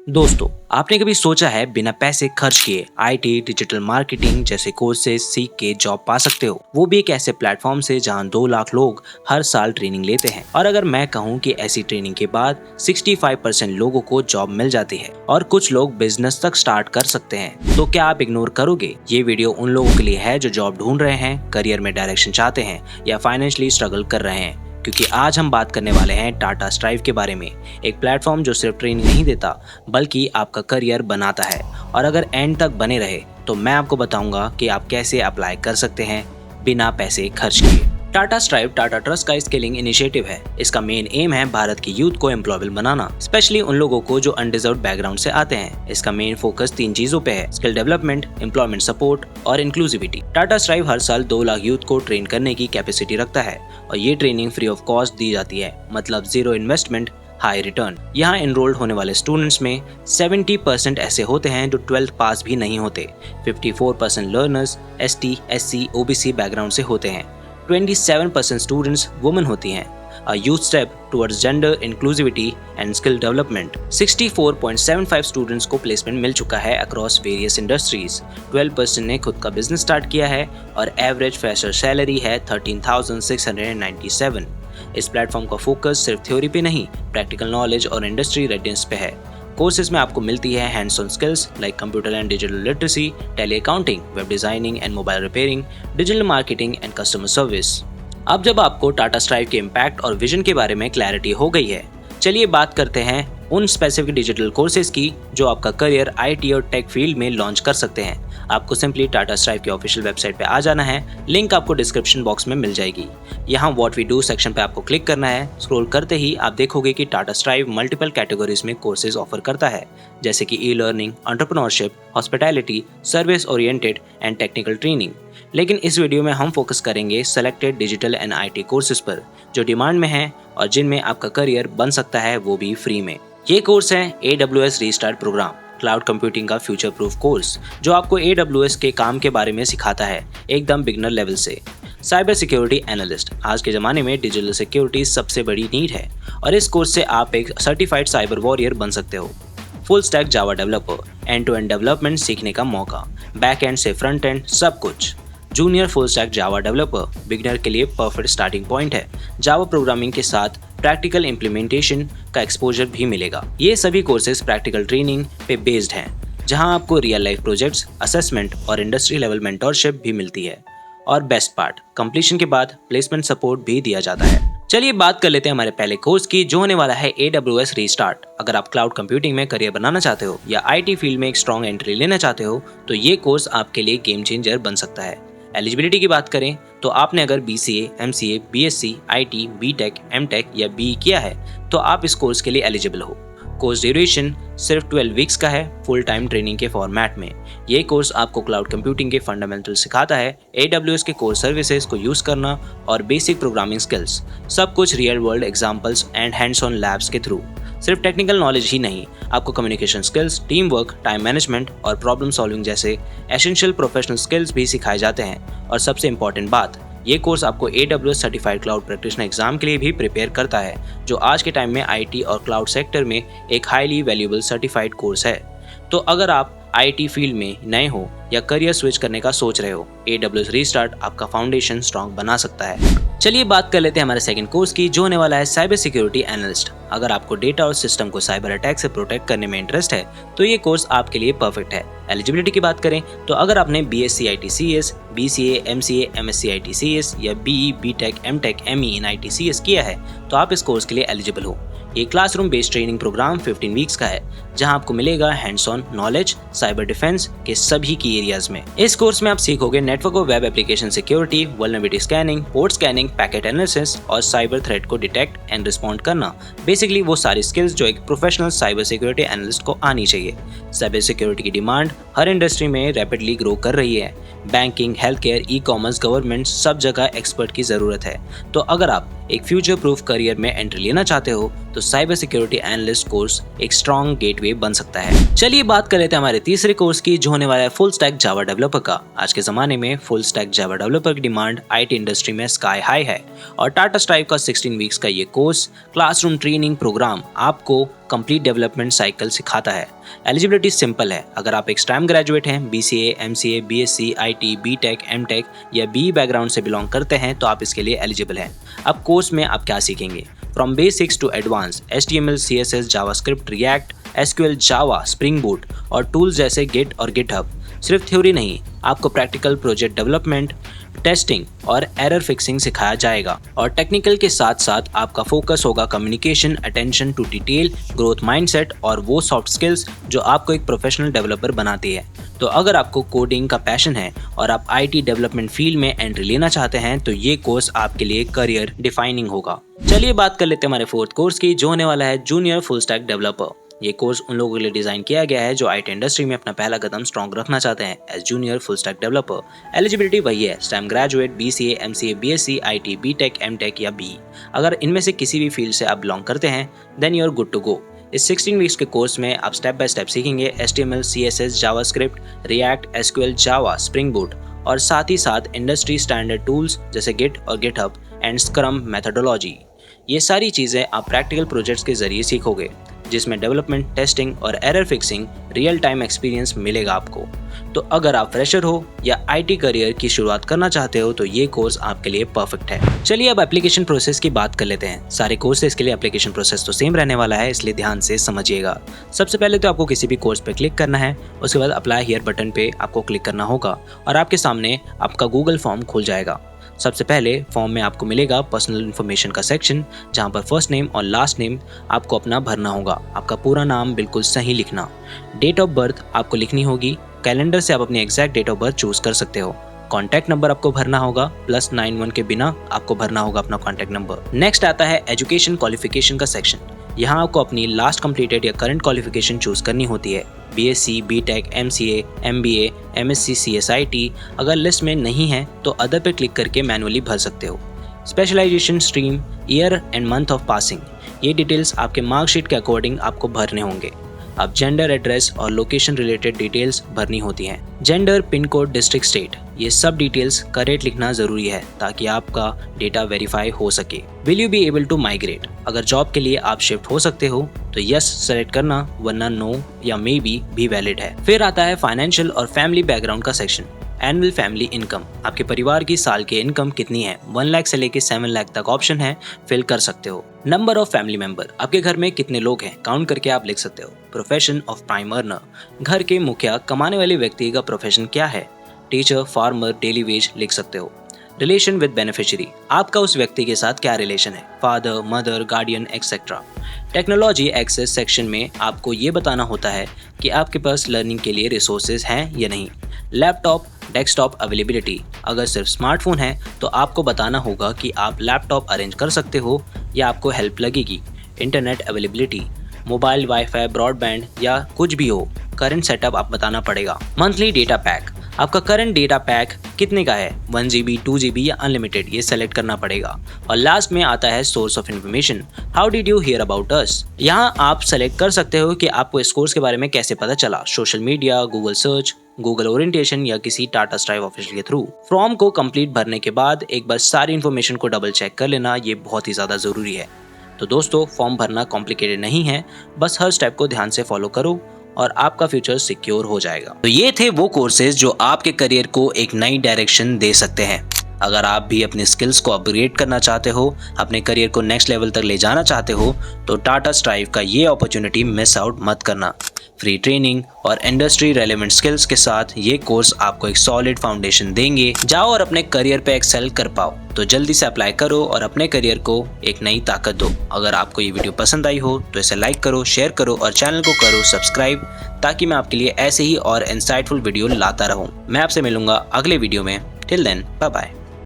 दोस्तों, आपने कभी सोचा है बिना पैसे खर्च किए आईटी, डिजिटल मार्केटिंग जैसे कोर्सेज सीख के जॉब पा सकते हो, वो भी एक ऐसे प्लेटफॉर्म से जहां 2 लाख लोग हर साल ट्रेनिंग लेते हैं। और अगर मैं कहूं कि ऐसी ट्रेनिंग के बाद 65% लोगों को जॉब मिल जाती है और कुछ लोग बिजनेस तक स्टार्ट कर सकते हैं, तो क्या आप इग्नोर करोगे? ये वीडियो उन लोगों के लिए है जो जॉब ढूंढ रहे हैं, करियर में डायरेक्शन चाहते हैं या फाइनेंशियली स्ट्रगल कर रहे हैं। क्योंकि आज हम बात करने वाले हैं टाटा स्ट्राइव के बारे में, एक प्लेटफॉर्म जो सिर्फ ट्रेनिंग नहीं देता बल्कि आपका करियर बनाता है। और अगर एंड तक बने रहे तो मैं आपको बताऊंगा कि आप कैसे अप्लाई कर सकते हैं बिना पैसे खर्च किए। टाटा स्ट्राइव टाटा ट्रस्ट का स्किलिंग इनिशिएटिव है। इसका मेन एम है भारत की यूथ को एम्प्लॉयबल बनाना, स्पेशली उन लोगों को जो अनडिजर्व्ड बैकग्राउंड से आते हैं। इसका मेन फोकस 3 चीजों पे है: स्किल डेवलपमेंट, एम्प्लॉयमेंट सपोर्ट और इंक्लूसिविटी। टाटा स्ट्राइव हर साल 2 लाख यूथ को ट्रेन करने की कैपेसिटी रखता है और ये ट्रेनिंग फ्री ऑफ कॉस्ट दी जाती है, मतलब जीरो इन्वेस्टमेंट हाई रिटर्न। यहाँ एनरोल्ड होने वाले स्टूडेंट्स में 70% ऐसे होते हैं जो 12th पास भी नहीं होते। 54% learners ST, SC, OBC background से होते हैं। 27% स्टूडेंट्स वुमेन होती हैं। A youth step towards gender inclusivity and skill development। 64.75 students को प्लेसमेंट मिल चुका है अक्रॉस वेरियस इंडस्ट्रीज। 12% ने खुद का बिजनेस स्टार्ट किया है और एवरेज फ्रेशर सैलरी है 13,697। इस प्लेटफॉर्म का फोकस सिर्फ थ्योरी पे नहीं, प्रैक्टिकल नॉलेज और इंडस्ट्री रेडिनेस पे है। कोर्सेज में आपको मिलती है hands on skills like computer and digital literacy, Tally accounting, web designing and mobile repairing, digital marketing and customer service. अब जब आपको टाटा स्ट्राइव के इम्पैक्ट और विजन के बारे में क्लैरिटी हो गई है, चलिए बात करते हैं उन स्पेसिफिक डिजिटल कोर्सेज की जो आपका करियर IT और टेक फील्ड में लॉन्च कर सकते हैं। आपको सिंपली टाटा स्ट्राइव की ऑफिशियल वेबसाइट पे आ जाना है, लिंक आपको डिस्क्रिप्शन बॉक्स में मिल जाएगी। यहाँ व्हाट वी डू सेक्शन पे आपको क्लिक करना है। स्क्रॉल करते ही आप देखोगे कि टाटा स्ट्राइव मल्टीपल कैटेगरीज में कोर्सेज ऑफर करता है, जैसे कि e-learning, entrepreneurship, hospitality, service oriented and technical training. लेकिन इस वीडियो में हम फोकस करेंगे selected digital and IT courses पर जो डिमांड में हैं और जिनमें आपका करियर बन सकता है, वो भी फ्री में। ये कोर्स है AWS restart program, cloud computing का फ्यूचर प्रूफ कोर्स जो आपको AWS के काम के बारे में सिखाता है, एकदम बिगनर लेवल से। साइबर सिक्योरिटी एनालिस्ट, आज के ज़माने में डिजिटल सिक्योरिटी सबसे बड़ी नीड है और इस कोर्स से आप एक सर्टिफाइड साइबर वॉरियर बन सकते हो। Full stack Java developer, and to end development सीखने का मौका, बैक एंड से फ्रंट एंड सब कुछ। Junior full stack Java developer, beginner के लिए परफेक्ट स्टार्टिंग पॉइंट है। जावा प्रोग्रामिंग के साथ प्रैक्टिकल इम्प्लीमेंटेशन का एक्सपोजर भी मिलेगा। ये सभी कोर्सेज प्रैक्टिकल ट्रेनिंग पे बेस्ड हैं, जहां आपको रियल लाइफ प्रोजेक्ट्स, असेसमेंट और इंडस्ट्री लेवल मेंटरशिप भी मिलती है। और बेस्ट पार्ट, कंप्लीशन के बाद प्लेसमेंट सपोर्ट भी दिया जाता है। चलिए बात कर लेते हैं हमारे पहले कोर्स की, जो होने वाला है AWS रीस्टार्ट। अगर आप क्लाउड कंप्यूटिंग में करियर बनाना चाहते हो या IT फील्ड में एक स्ट्रॉन्ग एंट्री लेना चाहते हो, तो ये कोर्स आपके लिए गेम चेंजर बन सकता है। एलिजिबिलिटी की बात करें तो आपने अगर BCA, MCA, BSc, IT, BTech, MTech या BE किया है तो आप इस कोर्स के लिए एलिजिबल हो। कोर्स ड्यूरेशन सिर्फ 12 वीक्स का है, फुल टाइम ट्रेनिंग के फॉर्मेट में। ये कोर्स आपको क्लाउड कंप्यूटिंग के फंडामेंटल सिखाता है, AWS के कोर सर्विसेज को यूज करना और बेसिक प्रोग्रामिंग स्किल्स, सब कुछ real world examples and hands on labs के थ्रू। सिर्फ टेक्निकल नॉलेज ही नहीं, आपको communication skills, team work, time management और प्रॉब्लम सॉल्विंग जैसे एसेंशियल प्रोफेशनल स्किल्स भी सिखाए जाते हैं। और सबसे इम्पॉर्टेंट बात, ये कोर्स आपको AWS certified cloud practitioner exam के लिए भी प्रिपेयर करता है, जो आज के टाइम में IT और क्लाउड सेक्टर में एक हाईली वैल्यूएबल सर्टिफाइड कोर्स है। तो अगर आप IT फील्ड में नए हो या करियर स्विच करने का सोच रहे हो, AWS रीस्टार्ट आपका फाउंडेशन स्ट्रॉन्ग बना सकता है। चलिए बात कर लेते हैं हमारे सेकंड कोर्स की, जो होने वाला है साइबर सिक्योरिटी एनालिस्ट। अगर आपको डेटा और सिस्टम को साइबर अटैक से प्रोटेक्ट करने में इंटरेस्ट है तो ये कोर्स आपके लिए परफेक्ट है। एलिजिबिलिटी की बात करें तो अगर आपने BSc ITCS, BCA, MCA, MSc ITCS या BE, BTech, MTech, ME in ITCS किया है तो आप इस कोर्स के लिए एलिजिबल हो। ये classroom based training program 15 weeks का है, जहां आपको मिलेगा hands on knowledge cyber defence के सभी की एरियाज में। इस कोर्स में आप सीखोगे नेटवर्क और web application security, vulnerability scanning, port scanning, packet analysis और साइबर थ्रेट को डिटेक्ट एंड रिस्पॉन्ड करना। बेसिकली वो सारी स्किल्स जो एक प्रोफेशनल साइबर सिक्योरिटी एनालिस्ट को आनी चाहिए। साइबर सिक्योरिटी की डिमांड हर इंडस्ट्री में रैपिडली ग्रो कर रही है। Banking, health care, e-commerce, government, सब जगह एक्सपर्ट की जरूरत है। तो अगर आप एक फ्यूचर प्रूफ करियर में एंट्री लेना चाहते हो तो साइबर सिक्योरिटी एनालिस्ट कोर्स एक स्ट्रॉन्ग गेटवे बन सकता है। चलिए बात कर लेते हैं हमारे तीसरे कोर्स की, जो होने वाला है फुल स्टैक जावा डेवलपर का। आज के जमाने में फुल स्टैक जावा डेवलपर की डिमांड आईटी इंडस्ट्री में स्काई हाई है और टाटा स्ट्राइव का 16 वीक्स का ये कोर्स क्लासरूम ट्रेनिंग प्रोग्राम आपको कंप्लीट डेवलपमेंट साइकिल सिखाता है। एलिजिबिलिटी सिंपल है, अगर आप एक स्टैम ग्रेजुएट हैं, BCA, MCA, BSc, IT, BTech, MTech या बीई बैकग्राउंड से बिलोंग करते हैं तो आप इसके लिए एलिजिबल हैं। अब कोर्स में आप क्या सीखेंगे? From basics to advance, HTML, CSS, JavaScript, React, SQL, Java, spring boot और टूल्स जैसे गिट और गिटहब। सिर्फ थ्योरी नहीं, आपको प्रैक्टिकल प्रोजेक्ट डेवलपमेंट, टेस्टिंग और एरर फिक्सिंग सिखाया जाएगा। और टेक्निकल के साथ साथ आपका फोकस होगा communication, attention to detail, growth mindset और वो सॉफ्ट स्किल्स जो आपको एक प्रोफेशनल डेवलपर बनाती है। तो अगर आपको कोडिंग का पैशन है और आप आईटी डेवलपमेंट फील्ड में एंट्री लेना चाहते हैं तो ये कोर्स आपके लिए करियर डिफाइनिंग होगा। चलिए बात कर लेते हैं हमारे फोर्थ कोर्स की, जो होने वाला है जूनियर फुल स्टैक डेवलपर। ये कोर्स उन लोगों के लिए डिजाइन किया गया है जो आईटी इंडस्ट्री में अपना पहला कदम स्ट्रॉन्ग रखना चाहते हैं as junior full stack developer. Eligibility वही है, STEM graduate, BCA, MCA, BSc, IT, BTech, MTech या बी। अगर इनमें से किसी भी फील्ड से आप बिलोंग करते हैं then you are good to go. इस 16 वीक्स के कोर्स में आप स्टेप बाय स्टेप सीखेंगे HTML, CSS, JavaScript, React, SQL, Java, spring boot और साथ ही साथ इंडस्ट्री स्टैंडर्ड टूल्स जैसे गिट और गिटहब एंड स्क्रम मेथोडोलॉजी। ये सारी चीज़ें आप प्रैक्टिकल प्रोजेक्ट्स के जरिए सीखोगे जिसमें डेवलपमेंट, टेस्टिंग और error fixing real time experience मिलेगा आपको। तो अगर आप फ्रेशर हो या आईटी करियर की शुरुआत करना चाहते हो तो ये कोर्स आपके लिए परफेक्ट है। चलिए अब एप्लीकेशन प्रोसेस की बात कर लेते हैं। सारे कोर्सेज के लिए एप्लीकेशन प्रोसेस तो सेम रहने वाला है, इसलिए ध्यान से समझिएगा। सबसे पहले तो आपको किसी भी कोर्स पे क्लिक करना है, उसके बाद अप्लाई हियर बटन पे आपको क्लिक करना होगा और आपके सामने आपका गूगल फॉर्म खुल जाएगा। सबसे पहले फॉर्म में आपको मिलेगा पर्सनल इन्फॉर्मेशन का सेक्शन, जहां पर फर्स्ट नेम और लास्ट नेम आपको अपना भरना होगा। आपका पूरा नाम बिल्कुल सही लिखना। डेट ऑफ बर्थ आपको लिखनी होगी, कैलेंडर से आप अपनी exact date of birth choose कर सकते हो। कॉन्टैक्ट नंबर आपको भरना होगा, +91 के बिना आपको भरना होगा अपना कॉन्टैक्ट नंबर। नेक्स्ट आता है एजुकेशन क्वालिफिकेशन का सेक्शन। यहाँ आपको अपनी लास्ट कंप्लीटेड या करंट क्वालिफिकेशन चूज करनी होती है। BSc, BTech, MCA, MBA, MSc, CSIT. अगर लिस्ट में नहीं है तो अदर पे क्लिक करके मैनुअली भर सकते हो। Specialisation, stream, year and month of passing, ये डिटेल्स आपके मार्कशीट के अकॉर्डिंग आपको भरने होंगे। अब जेंडर, एड्रेस और लोकेशन रिलेटेड डिटेल्स भरनी होती हैं। Gender, pin code, district, state, ये सब डिटेल्स करेक्ट लिखना जरूरी है ताकि आपका डेटा वेरीफाई हो सके। Will you be able to migrate, अगर जॉब के लिए आप शिफ्ट हो सकते हो तो यस सेलेक्ट करना, वरना नो या मे बी भी वैलिड है। फिर आता है फाइनेंशियल और फैमिली बैकग्राउंड का सेक्शन। एनुअल फैमिली इनकम, आपके परिवार की साल की इनकम कितनी है, 1 लाख से लेके 7 लाख तक ऑप्शन है, फिल कर सकते हो। नंबर ऑफ फैमिली मेंबर, आपके घर में कितने लोग हैं काउंट करके आप लिख सकते हो। प्रोफेशन ऑफ प्राइम अर्नर, घर के मुखिया कमाने वाले व्यक्ति का प्रोफेशन क्या है, टीचर, फार्मर, डेली वेज लिख सकते हो। रिलेशन विद बेनिफिशियरी, आपका उस व्यक्ति के साथ क्या रिलेशन है, father, mother, guardian etcetera. Technology access section में आपको ये बताना होता है कि आपके पास लर्निंग के लिए रिसोर्सेज हैं या नहीं। लैपटॉप, डेस्कटॉप अवेलेबिलिटी, अगर सिर्फ स्मार्टफोन है तो आपको बताना होगा कि आप लैपटॉप अरेंज कर सकते हो या आपको हेल्प लगेगी। Internet availability, mobile, wifi, broadband या कुछ भी हो, करंट सेटअप आप बताना पड़ेगा। मंथली डेटा पैक, आपका करंट डेटा पैक कितने का है, 1 GB, 2 GB या अनलिमिटेड, ये सेलेक्ट करना पड़ेगा। और लास्ट में आता है source of information, how did you here about us. यहाँ आप सेलेक्ट कर सकते हो कि आपको इस कोर्स के बारे में कैसे पता चला, social media, Google search, Google orientation या किसी टाटा स्ट्राइव ऑफिशियल के थ्रू। फॉर्म को कंप्लीट भरने के बाद एक बार सारी इन्फॉर्मेशन को डबल चेक कर लेना, ये बहुत ही ज़्यादा ज़रूरी है। तो दोस्तों, फॉर्म भरना कॉम्प्लिकेटेड नहीं है, बस हर स्टेप को ध्यान से फॉलो करो और आपका फ्यूचर सिक्योर हो जाएगा। तो ये थे वो कोर्सेज जो आपके करियर को एक नई डायरेक्शन दे सकते हैं। अगर आप भी अपने स्किल्स को अपग्रेड करना चाहते हो, अपने करियर को नेक्स्ट लेवल तक ले जाना चाहते हो, तो टाटा स्ट्राइव का ये अपॉर्चुनिटी मिस आउट मत करना। फ्री ट्रेनिंग और इंडस्ट्री रेलेवेंट स्किल्स के साथ ये कोर्स आपको एक सॉलिड फाउंडेशन देंगे। जाओ और अपने करियर पे एक्सेल कर पाओ। तो जल्दी से अप्लाई करो और अपने करियर को एक नई ताकत दो। अगर आपको ये वीडियो पसंद आई हो तो इसे लाइक करो, शेयर करो और चैनल को करो सब्सक्राइब, ताकि मैं आपके लिए ऐसे ही और इंसाइटफुल वीडियो लाता रहूं। मैं आपसे मिलूंगा अगले वीडियो में। Till then, bye bye.